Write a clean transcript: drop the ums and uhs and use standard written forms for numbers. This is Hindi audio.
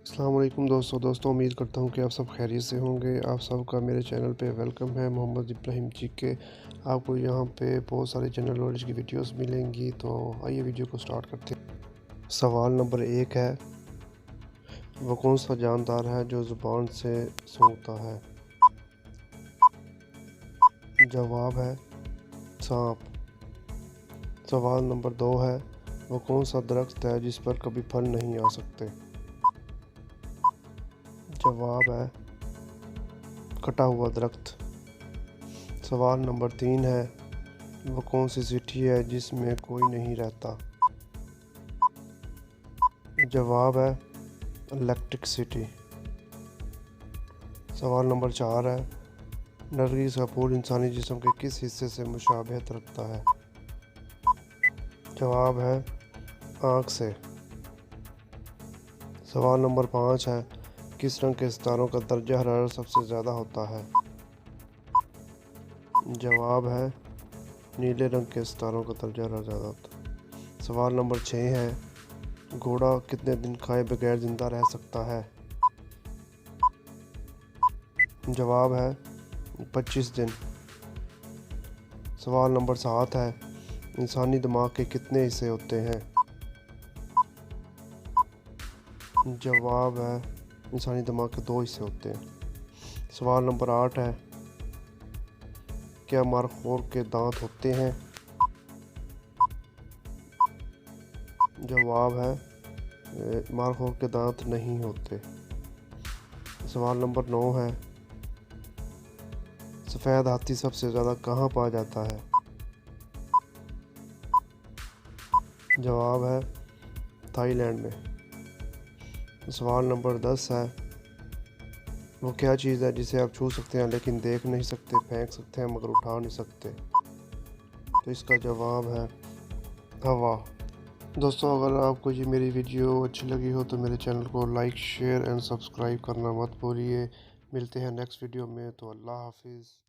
अस्सलाम वालेकुम दोस्तों उम्मीद करता हूँ कि आप सब खैरियत से होंगे। आप सबका मेरे चैनल पे वेलकम है। मोहम्मद इब्राहिम GK। आपको यहाँ पे बहुत सारे जनरल नॉलेज की वीडियोस मिलेंगी, तो आइए वीडियो को स्टार्ट करते हैं। सवाल नंबर 1 है, वो कौन सा जानदार है जो ज़ुबान से सूंघता है? जवाब है सांप। सवाल नंबर 2 है, वो कौन सा दरख्त है जिस पर कभी फल नहीं आ सकते? जवाब है कटा हुआ दरख्त। सवाल नंबर 3 है, वो कौन सी सिटी है जिसमें कोई नहीं रहता? जवाब है इलेक्ट्रिक सिटी। सवाल नंबर 4 है, नरगिस का फूल इंसानी जिस्म के किस हिस्से से मुशाबहत रखता है? जवाब है आँख से। सवाल नंबर 5 है, किस रंग के सितारों का दर्जा हरारत सबसे ज़्यादा होता है? जवाब है नीले रंग के सितारों का दर्जा ज़्यादा होता है। सवाल नंबर 6 है, घोड़ा कितने दिन खाए बगैर ज़िंदा रह सकता है? जवाब है 25 दिन। सवाल नंबर 7 है, इंसानी दिमाग के कितने हिस्से होते हैं? जवाब है इंसानी दिमाग के 2 हिस्से होते हैं। सवाल नंबर 8 है, क्या मारखोर के दांत होते हैं? जवाब है मारखोर के दांत नहीं होते। सवाल नंबर 9 है, सफ़ेद हाथी सबसे ज़्यादा कहाँ पाया जाता है? जवाब है थाईलैंड में। सवाल नंबर 10 है, वो क्या चीज़ है जिसे आप छू सकते हैं लेकिन देख नहीं सकते, फेंक सकते हैं मगर उठा नहीं सकते? तो इसका जवाब है हवा। दोस्तों, अगर आपको ये मेरी वीडियो अच्छी लगी हो तो मेरे चैनल को लाइक, शेयर एंड सब्सक्राइब करना मत भूलिए। मिलते हैं नेक्स्ट वीडियो में, तो अल्लाह हाफिज़।